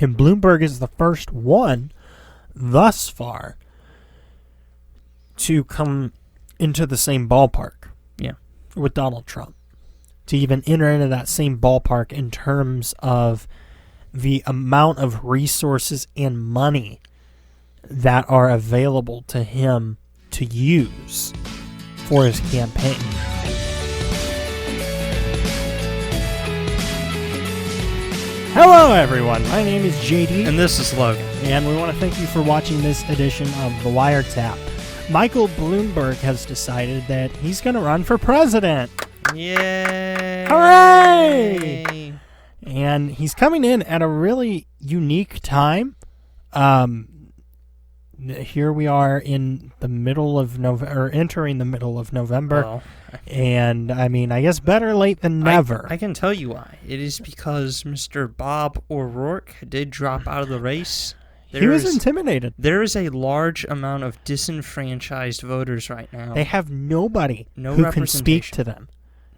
And Bloomberg is the first one thus far to come into the same ballpark with Donald Trump, to even enter into that same ballpark in terms of the amount of resources and money that are available to him to use for his campaign. Hello, everyone. My name is JD. And this is Logan. And we want to thank you for watching this edition of the WireTap. Michael Bloomberg has decided that he's going to run for president. Yay! Hooray! And he's coming in at a really unique time. Here we are in the middle of November, or entering the middle of November. Oh. And, I mean, I guess better late than never. I can tell you why. It is because Mr. Bob O'Rourke did drop out of the race. He was intimidated. There is a large amount of disenfranchised voters right now. They have nobody who can speak to them.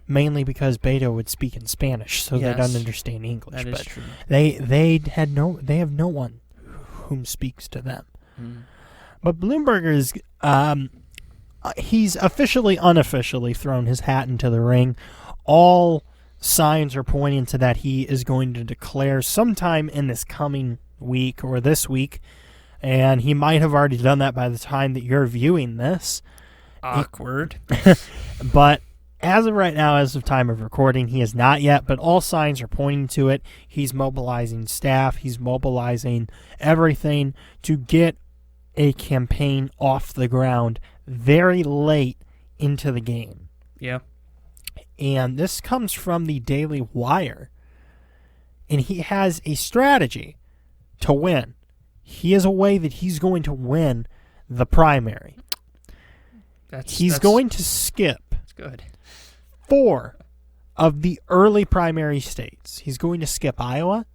Mainly because Beto would speak in Spanish, so they don't understand English. That is true. They have no one whom speaks to them. But Bloomberg is he's unofficially thrown his hat into the ring. All signs are pointing to that he is going to declare sometime in this coming week or this week, and he might have already done that by the time that you're viewing this. Awkward. But as of right now, as of time of recording, he is not yet, but all signs are pointing to it. He's mobilizing staff. He's mobilizing everything to get a campaign off the ground very late into the game. Yeah. And this comes from the Daily Wire. And he has a strategy to win. He has a way that he's going to win the primary. He's going to skip That's good. 4 of the early primary states. He's going to skip Iowa,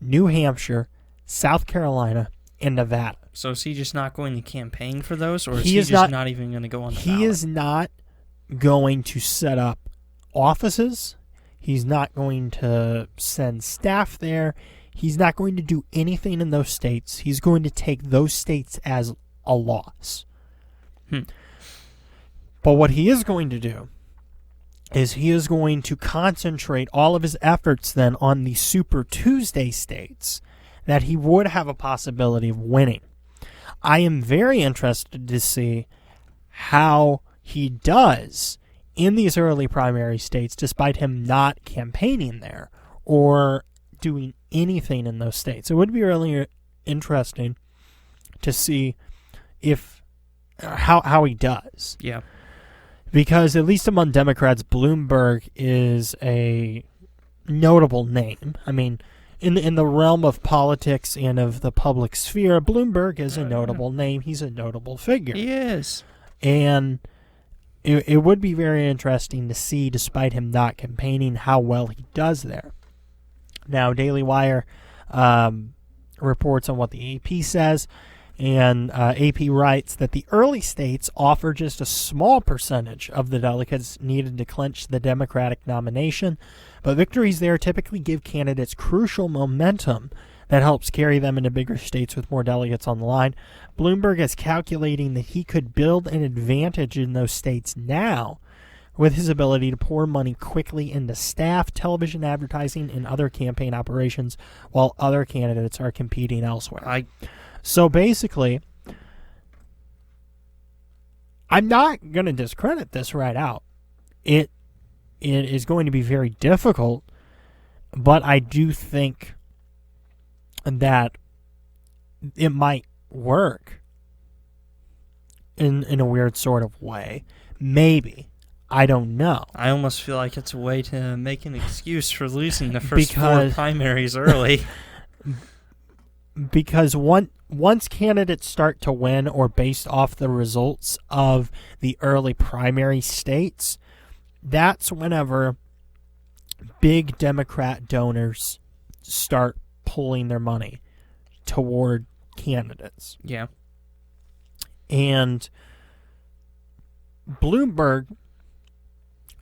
New Hampshire, South Carolina, and Nevada. So is he just not going to campaign for those, or is he just not even going to go on the ballot? He is not going to set up offices. He's not going to send staff there. He's not going to do anything in those states. He's going to take those states as a loss. But what he is going to do is he is going to concentrate all of his efforts then on the Super Tuesday states that he would have a possibility of winning. I am very interested to see how he does in these early primary states despite him not campaigning there or doing anything in those states. It would be really interesting to see if how he does. Yeah. Because at least among Democrats, Bloomberg is a notable name. I mean, in the realm of politics and of the public sphere, Bloomberg is a notable name. He's a notable figure. He is. And it would be very interesting to see, despite him not campaigning, how well he does there. Now, Daily Wire reports on what the AP says. And AP writes that the early states offer just a small percentage of the delegates needed to clinch the Democratic nomination, but victories there typically give candidates crucial momentum that helps carry them into bigger states with more delegates on the line. Bloomberg is calculating that he could build an advantage in those states now with his ability to pour money quickly into staff, television advertising, and other campaign operations while other candidates are competing elsewhere. So basically, I'm not going to discredit this right out. It is going to be very difficult, but I do think that it might work in a weird sort of way. Maybe. I don't know. I almost feel like it's a way to make an excuse for losing the first 4 primaries early. Because once candidates start to win or based off the results of the early primary states, that's whenever big Democrat donors start pulling their money toward candidates. Yeah. And Bloomberg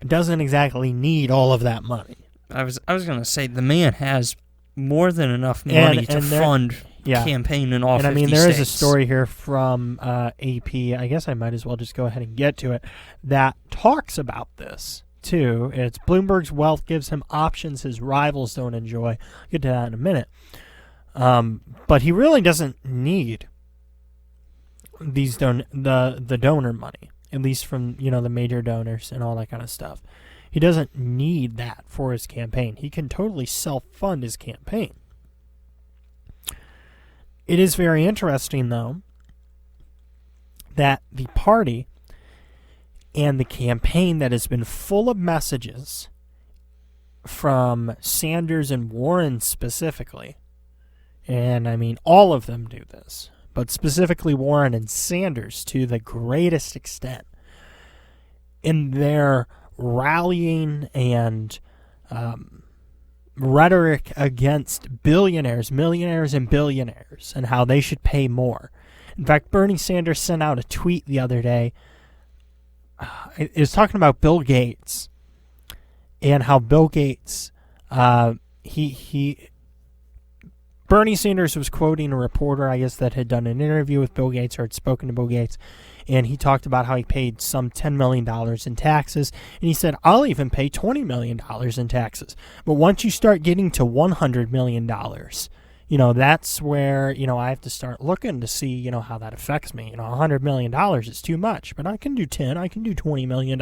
doesn't exactly need all of that money. I was going to say the man has more than enough money to fund campaign in all 50 states. And there is a story here from AP, I guess I might as well just go ahead and get to it, that talks about this, too. It's Bloomberg's Wealth gives him options his rivals don't enjoy. I'll get to that in a minute. But he really doesn't need these the donor money, at least from the major donors and all that kind of stuff. He doesn't need that for his campaign. He can totally self-fund his campaign. It is very interesting, though, that the party and the campaign that has been full of messages from Sanders and Warren specifically, and I mean all of them do this, but specifically Warren and Sanders to the greatest extent, in their rallying and rhetoric against billionaires, millionaires, and billionaires, and how they should pay more. In fact, Bernie Sanders sent out a tweet the other day. It was talking about Bill Gates and how Bill Gates, Bernie Sanders was quoting a reporter, I guess, that had done an interview with Bill Gates or had spoken to Bill Gates, and he talked about how he paid some $10 million in taxes, and he said, I'll even pay $20 million in taxes. But once you start getting to $100 million, that's where, I have to start looking to see, how that affects me. $100 million is too much, but I can do 10, I can do $20 million.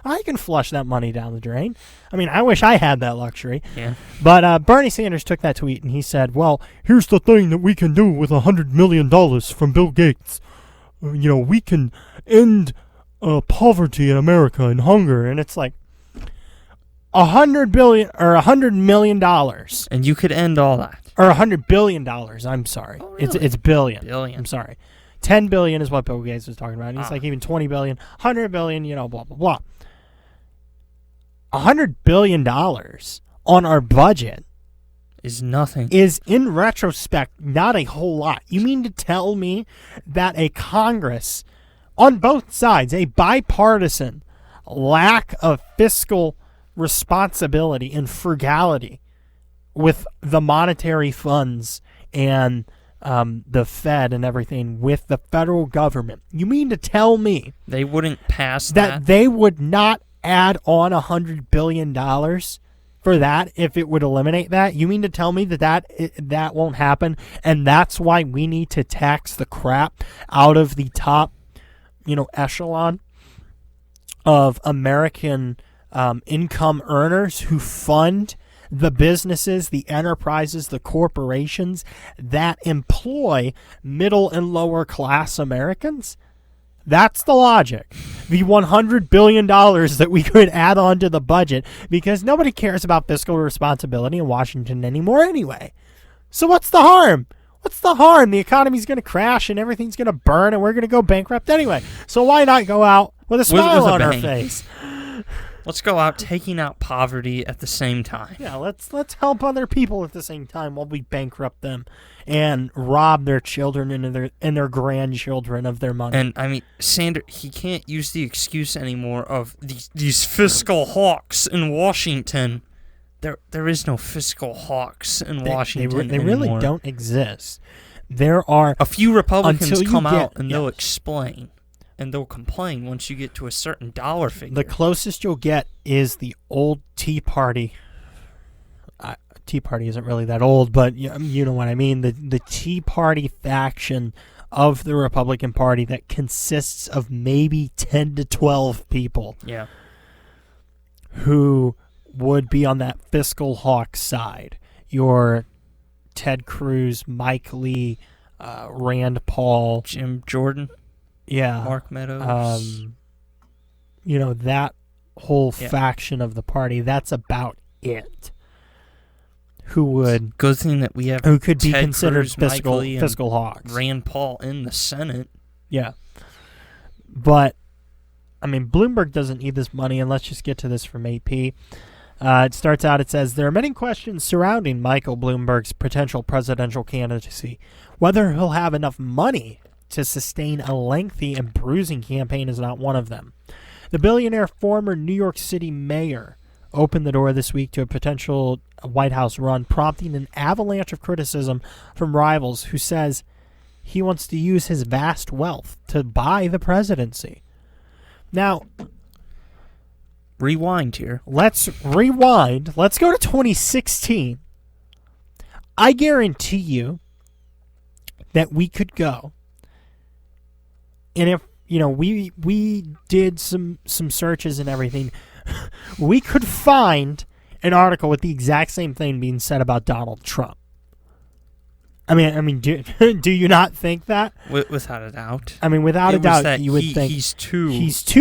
I can flush that money down the drain. I mean, I wish I had that luxury. Yeah. But Bernie Sanders took that tweet and he said, well, here's the thing that we can do with $100 million from Bill Gates. We can end poverty in America and hunger. And it's like $100 million. And you could end all that. Or $100 billion. I'm sorry. Oh, really? It's billion. Billion. I'm sorry. 10 billion is what Bill Gates was talking about. And he's like even 20 billion, 100 billion, blah, blah, blah. $100 billion on our budget is nothing. Is, in retrospect, not a whole lot. You mean to tell me that a Congress, on both sides, a bipartisan lack of fiscal responsibility and frugality with the monetary funds and the Fed and everything with the federal government, you mean to tell me they wouldn't pass that they would not add on $100 billion for that if it would eliminate that? You mean to tell me that won't happen, and that's why we need to tax the crap out of the top, echelon of American income earners who fund the businesses, the enterprises, the corporations that employ middle and lower class Americans? That's the logic. The $100 billion that we could add on to the budget, because nobody cares about fiscal responsibility in Washington anymore anyway. So what's the harm? What's the harm? The economy's going to crash and everything's going to burn and we're going to go bankrupt anyway. So why not go out with a smile on our face? Let's go out taking out poverty at the same time. Yeah, let's help other people at the same time while we bankrupt them and rob their children and their grandchildren of their money. And I mean, Sanders, he can't use the excuse anymore of these fiscal hawks in Washington. There is no fiscal hawks in Washington They really anymore. don't exist. There are a few Republicans come out and they'll explain. And they'll complain once you get to a certain dollar figure. The closest you'll get is the old Tea Party. Tea Party isn't really that old, but you know what I mean. The Tea Party faction of the Republican Party that consists of maybe 10 to 12 people. Yeah. Who would be on that fiscal hawk side. Your Ted Cruz, Mike Lee, Rand Paul. Jim Jordan. Yeah. Mark Meadows. That whole faction of the party, that's about it. Who would... Good thing that we have who could Ted be considered Cruz, fiscal hawks. Rand Paul in the Senate. Yeah. But, I mean, Bloomberg doesn't need this money, and let's just get to this from AP. It starts out, it says, there are many questions surrounding Michael Bloomberg's potential presidential candidacy. Whether he'll have enough money to sustain a lengthy and bruising campaign is not one of them. The billionaire former New York City mayor opened the door this week to a potential White House run, prompting an avalanche of criticism from rivals who says he wants to use his vast wealth to buy the presidency. Now, rewind here. Let's rewind. Let's go to 2016. I guarantee you that we could go, and if we did some searches and everything, we could find an article with the exact same thing being said about Donald Trump. I mean, do you not think that? Without a doubt. I mean, without a doubt, you would think he's too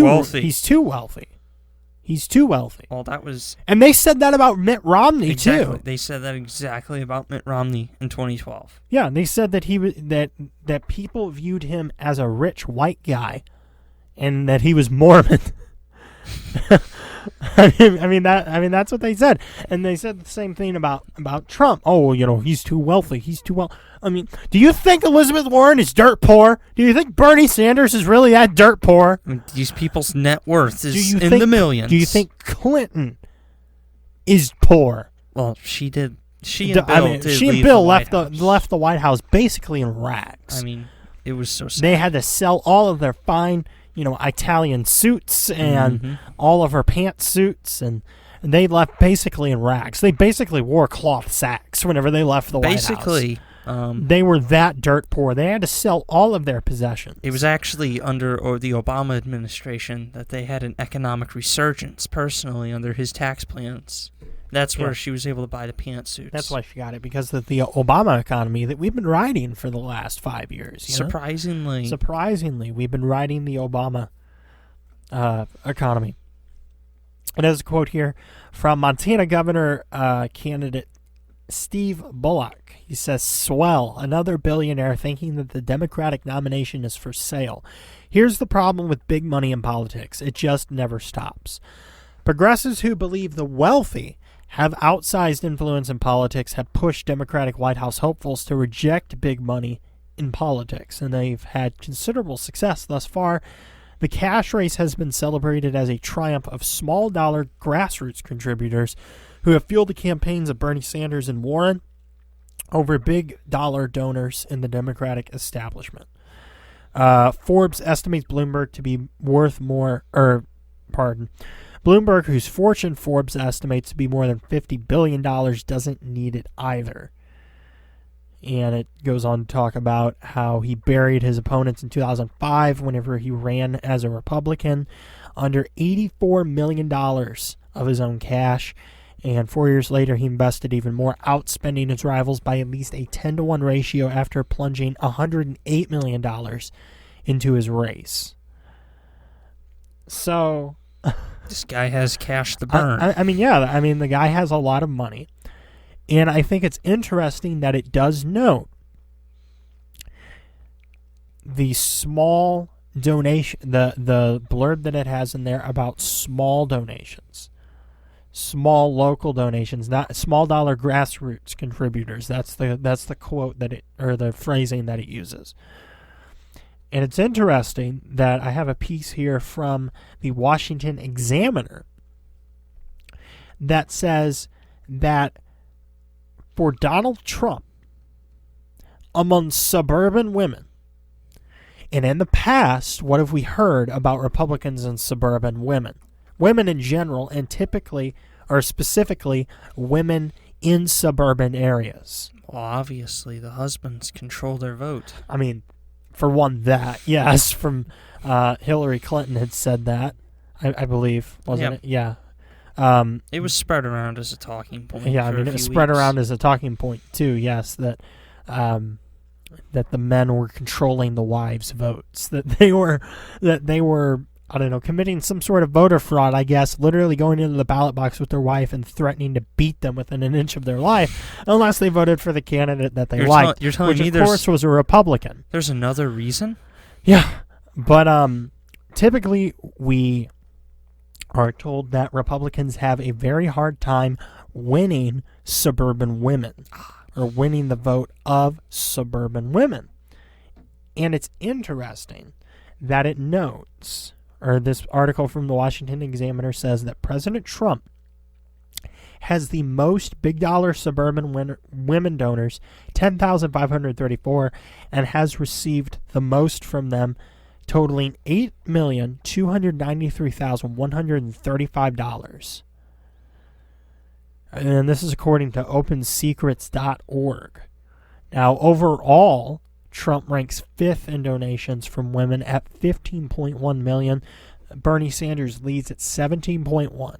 wealthy. He's too wealthy. He's too wealthy. Well, that was... And they said that about Mitt Romney, exactly. too. They said that exactly about Mitt Romney in 2012. Yeah, they said that that people viewed him as a rich white guy and that he was Mormon. I mean that's what they said. And they said the same thing about Trump. Oh, he's too wealthy. He's too well. I mean, do you think Elizabeth Warren is dirt poor? Do you think Bernie Sanders is really that dirt poor? I mean, these people's net worth is in the millions. Do you think Clinton is poor? Well, she did. She and Bill left the White House basically in rags. I mean, it was so sad. They had to sell all of their fine, Italian suits and all of her pantsuits, and they left basically in rags. They basically wore cloth sacks whenever they left the White House. Basically, they were that dirt poor. They had to sell all of their possessions. It was actually under the Obama administration that they had an economic resurgence personally under his tax plans. That's where she was able to buy the pantsuits. That's why she got it, because of the Obama economy that we've been riding for the last 5 years. Surprisingly, we've been riding the Obama economy. And there's a quote here from Montana Governor candidate Steve Bullock. He says, "Swell, another billionaire thinking that the Democratic nomination is for sale. Here's the problem with big money in politics. It just never stops. Progressives who believe the wealthy have outsized influence in politics have pushed Democratic White House hopefuls to reject big money in politics, and they've had considerable success thus far. The cash race has been celebrated as a triumph of small-dollar grassroots contributors who have fueled the campaigns of Bernie Sanders and Warren over big-dollar donors in the Democratic establishment. Forbes estimates Bloomberg to be worth more, Bloomberg, whose fortune Forbes estimates to be more than $50 billion, doesn't need it either." And it goes on to talk about how he buried his opponents in 2005 whenever he ran as a Republican under $84 million of his own cash. And 4 years later, he invested even more, outspending his rivals by at least a 10-to-1 ratio after plunging $108 million into his race. So... this guy has cash to burn. I mean, the guy has a lot of money. And I think it's interesting that it does note the small donation, the blurb that it has in there about small donations, small local donations, not small dollar grassroots contributors. That's the quote or the phrasing that it uses. And it's interesting that I have a piece here from the Washington Examiner that says that for Donald Trump, among suburban women, and in the past, what have we heard about Republicans and suburban women? Women in general, and typically, or specifically, women in suburban areas. Well, obviously, the husbands control their vote. I mean, for one, that, yes, from Hillary Clinton had said that, I believe, wasn't it? Yeah. It was spread around as a talking point. Yeah, it was spread around as a talking point too. Yes, that the men were controlling the wives' votes. That they were I don't know, committing some sort of voter fraud. I guess literally going into the ballot box with their wife and threatening to beat them within an inch of their life unless they voted for the candidate that they liked. You're telling me which of course was a Republican. There's another reason? Yeah, but typically we are told that Republicans have a very hard time winning suburban women or winning the vote of suburban women. And it's interesting that it notes, or this article from the Washington Examiner says that President Trump has the most big dollar suburban women donors, 10,534, and has received the most from them, totaling $8,293,135. And this is according to OpenSecrets.org. Now, overall, Trump ranks 5th in donations from women at 15.1 million. Bernie Sanders leads at 17.1.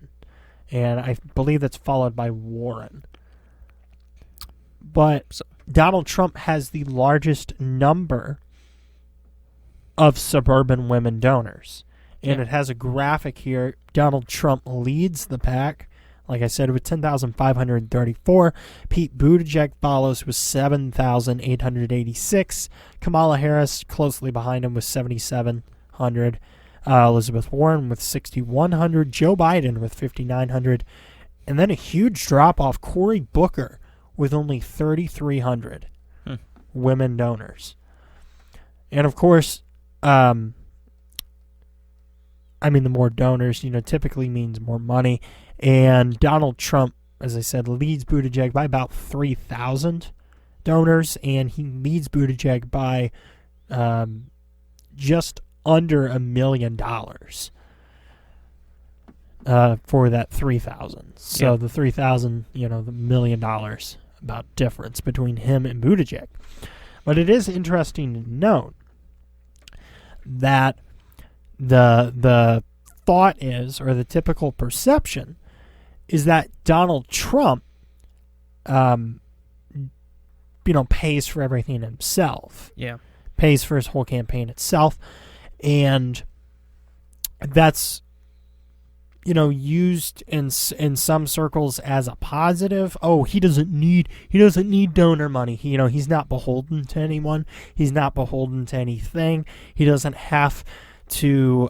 And I believe that's followed by Warren. But Donald Trump has the largest number of suburban women donors. And it has a graphic here. Donald Trump leads the pack, like I said, with 10,534. Pete Buttigieg follows with 7,886. Kamala Harris closely behind him with 7,700. Elizabeth Warren with 6,100. Joe Biden with 5,900. And then a huge drop-off, Cory Booker with only 3,300 women donors. And, of course, the more donors, typically means more money. And Donald Trump, as I said, leads Buttigieg by about 3,000 donors, and he leads Buttigieg by just under $1 million for that 3,000. So the 3,000, the $1 million about difference between him and Buttigieg. But it is interesting to note that the thought is, or the typical perception, is that Donald Trump, pays for everything himself. Yeah. Pays for his whole campaign itself. And that's, used in some circles as a positive. Oh, he doesn't need donor money. He's not beholden to anyone. He's not beholden to anything. He doesn't have to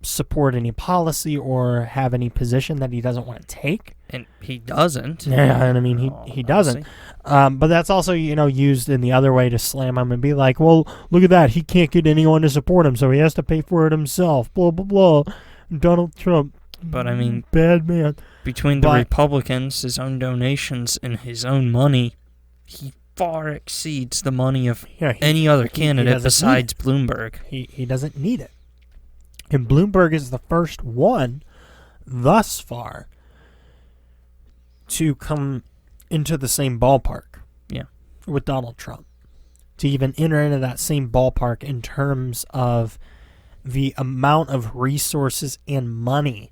support any policy or have any position that he doesn't want to take. And he doesn't. Yeah, and he doesn't. But that's also, used in the other way to slam him and be like, well, look at that. He can't get anyone to support him, so he has to pay for it himself. Blah, blah, blah. Donald Trump. But, bad man. Between the Republicans, his own donations, and his own money, he far exceeds the money of any other candidate besides Bloomberg. He doesn't need it. And Bloomberg is the first one thus far to come into the same ballpark with Donald Trump. To even enter into that same ballpark in terms of the amount of resources and money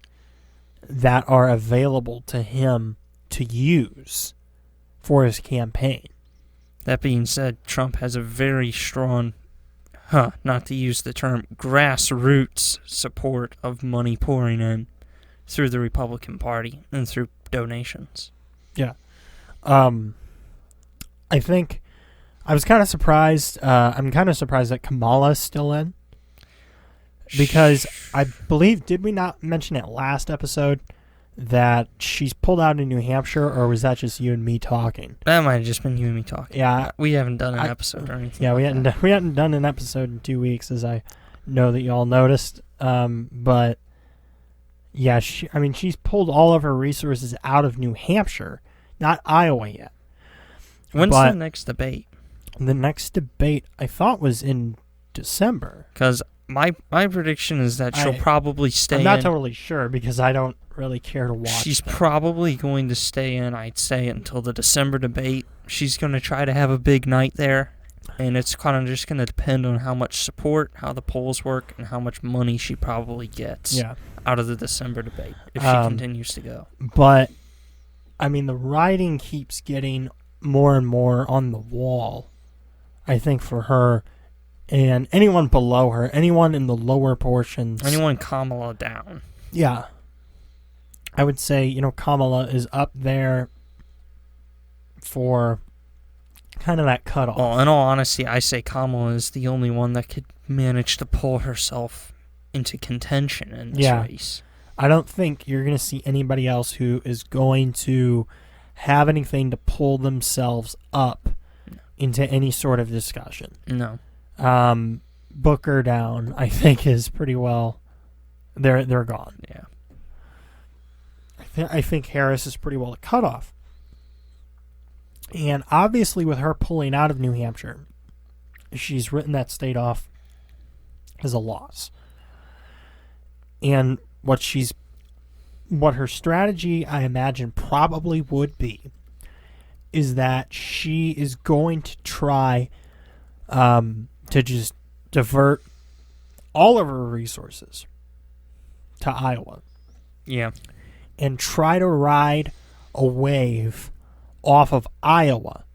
that are available to him to use for his campaign. That being said, Trump has a very strong, not to use the term, grassroots support of money pouring in through the Republican Party and through donations. Yeah. I think I was kind of surprised. I'm kind of surprised that Kamala's still in. Because I believe, did we not mention it last episode that she's pulled out in New Hampshire, or was that just you and me talking? That might have just been you and me talking. Yeah. We haven't done an episode or anything. Yeah, we hadn't done an episode in 2 weeks, as I know that y'all noticed. But yeah, she's pulled all of her resources out of New Hampshire, not Iowa yet. When's the next debate? The next debate, I thought, was in December. Because my prediction is that she'll probably stay in. I'm not totally sure because I don't really care to watch. She's probably going to stay in, I'd say, until the December debate. She's going to try to have a big night there, and it's kind of just going to depend on how much support, how the polls work, and how much money she probably gets out of the December debate if she continues to go. But, the writing keeps getting more and more on the wall, I think, for her. And anyone below her, anyone in the lower portions. Anyone Kamala down. Yeah. I would say, Kamala is up there for kind of that cutoff. Well, in all honesty, I say Kamala is the only one that could manage to pull herself into contention in this race. I don't think you're going to see anybody else who is going to have anything to pull themselves up into any sort of discussion. No. Booker down, I think, is pretty well. They're gone. Yeah. I think Harris is pretty well a cutoff. And obviously with her pulling out of New Hampshire, she's written that state off as a loss. And what her strategy, I imagine, probably would be is that she is going to try to just divert all of her resources to Iowa. Yeah. And try to ride a wave off of Iowa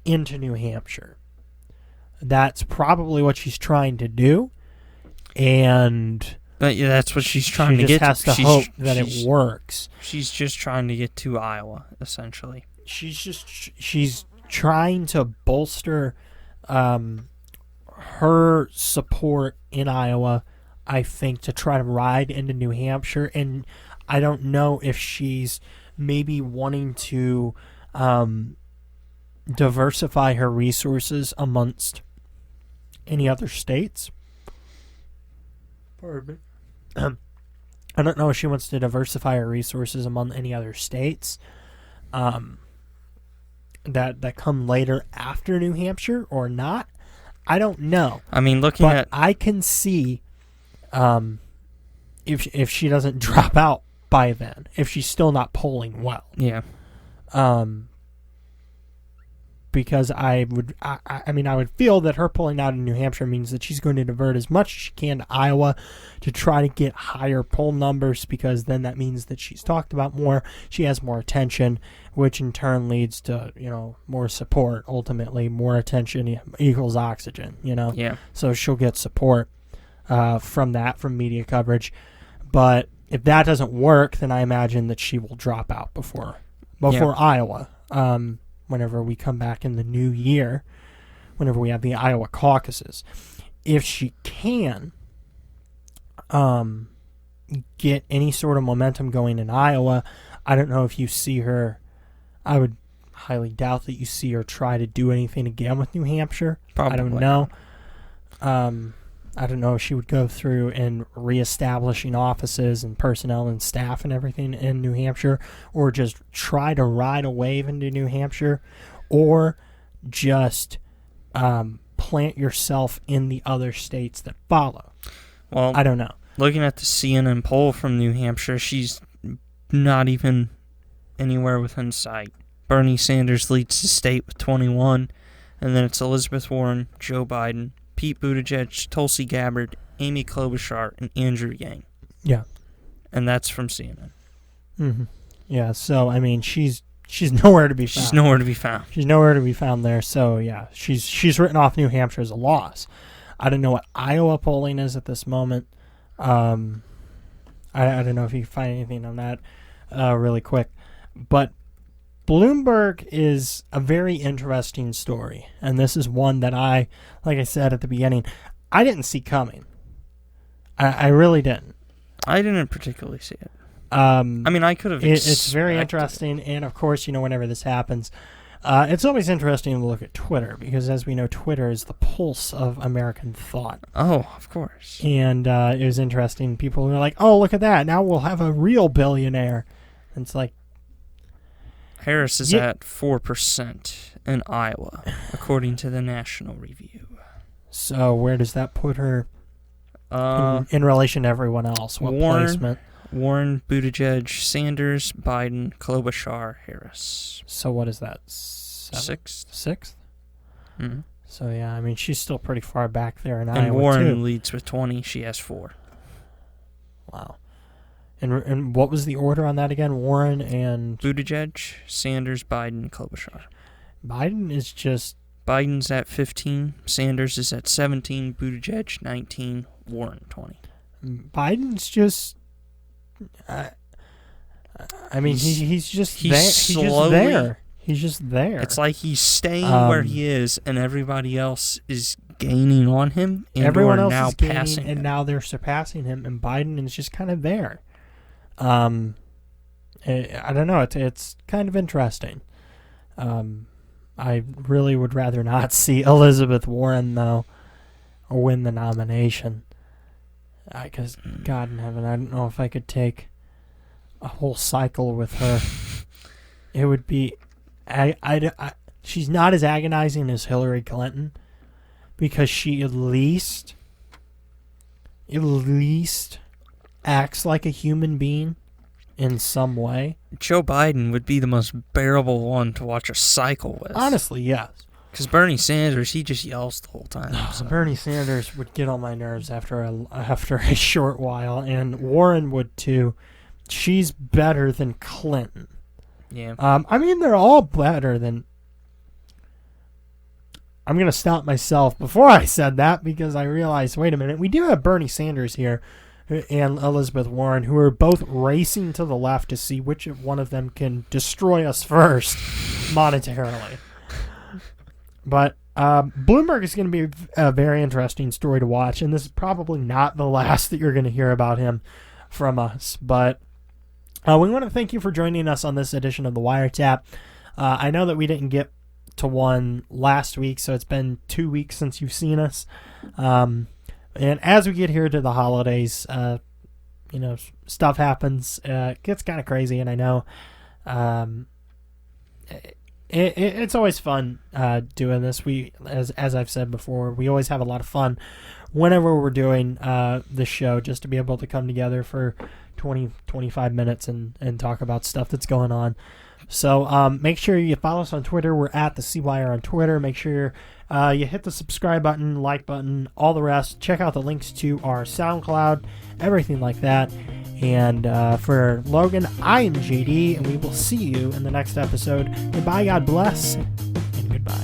into New Hampshire. That's probably what she's trying to do. And but yeah, that's what she's trying to get. She just has to hope that it works. She's just trying to get to Iowa, essentially. She's trying to bolster her support in Iowa, I think, to try to ride into New Hampshire. And I don't know if she's maybe wanting to diversify her resources amongst any other states. Pardon me. I don't know if she wants to diversify her resources among any other states that come later after New Hampshire or not. I don't know. I mean, but I can see if she doesn't drop out by then, if she's still not polling well. Yeah. Because I would feel that her pulling out in New Hampshire means that she's going to divert as much as she can to Iowa to try to get higher poll numbers, because then that means that she's talked about more, she has more attention, which in turn leads to, more support. Ultimately, more attention equals oxygen, Yeah. So she'll get support from media coverage. But if that doesn't work, then I imagine that she will drop out before Iowa. Whenever we come back in the new year, whenever we have the Iowa caucuses. If she can get any sort of momentum going in Iowa, I don't know if you see her. I would highly doubt that you see her try to do anything again with New Hampshire. Probably. I don't know. I don't know if she would go through and reestablishing offices and personnel and staff and everything in New Hampshire, or just try to ride a wave into New Hampshire, or just plant yourself in the other states that follow. Well, I don't know. Looking at the CNN poll from New Hampshire, she's not even anywhere within sight. Bernie Sanders leads the state with 21, and then it's Elizabeth Warren, Joe Biden, Pete Buttigieg, Tulsi Gabbard, Amy Klobuchar, and Andrew Yang. Yeah. And that's from CNN. Mm-hmm. Yeah, so, I mean, she's nowhere to be found. She's nowhere to be found. She's nowhere to be found there, so, yeah, she's written off New Hampshire as a loss. I don't know what Iowa polling is at this moment. I don't know if you can find anything on that really quick. But Bloomberg is a very interesting story, and this is one that like I said at the beginning, I didn't see coming. I really didn't. I didn't particularly see it. I mean, I could have It's very interesting, and of course, whenever this happens, it's always interesting to look at Twitter, because as we know, Twitter is the pulse of American thought. Oh, of course. And it was interesting. People were like, oh, look at that. Now we'll have a real billionaire. And it's like, Harris is at 4% in Iowa, according to the National Review. So where does that put her in relation to everyone else? What placement? Warren, Buttigieg, Sanders, Biden, Klobuchar, Harris. So what is that? Sixth? Mm-hmm. So yeah, I mean, she's still pretty far back there in Iowa, and Warren too. leads with 20. She has 4. Wow. And what was the order on that again? Warren and Buttigieg, Sanders, Biden, Klobuchar. Biden's at 15, Sanders is at 17, Buttigieg 19, Warren 20. Biden's just I mean, he's just there. He's just there. It's like he's staying where he is, and everybody else is gaining on him. And everyone else now is gaining, passing and him. now they're surpassing him, and Biden is just kind of there. I don't know. It's kind of interesting. I really would rather not see Elizabeth Warren, though, win the nomination. Because, God in heaven, I don't know if I could take a whole cycle with her. It would be, she's not as agonizing as Hillary Clinton because she at least acts like a human being in some way. Joe Biden would be the most bearable one to watch a cycle with. Honestly, yes. Because Bernie Sanders, he just yells the whole time. So. Bernie Sanders would get on my nerves after a short while, and Warren would too. She's better than Clinton. Yeah. I mean, they're all better than... I'm going to stop myself before I said that because I realized, wait a minute, we do have Bernie Sanders here and Elizabeth Warren, who are both racing to the left to see which one of them can destroy us first monetarily. But Bloomberg is going to be a very interesting story to watch, and this is probably not the last that you're going to hear about him from us. But we want to thank you for joining us on this edition of the WireTap. I know that we didn't get to one last week, so it's been 2 weeks since you've seen us. And as we get here to the holidays, stuff happens. It gets kind of crazy, and I know it's always fun doing this. We, as I've said before, we always have a lot of fun whenever we're doing the show, just to be able to come together for 20-25 minutes and talk about stuff that's going on. So make sure you follow us on Twitter. We're at the CWire on Twitter. Make sure you hit the subscribe button, like button, all the rest. Check out the links to our SoundCloud, everything like that. And for Logan, I am JD, and we will see you in the next episode. Goodbye, God bless, and goodbye.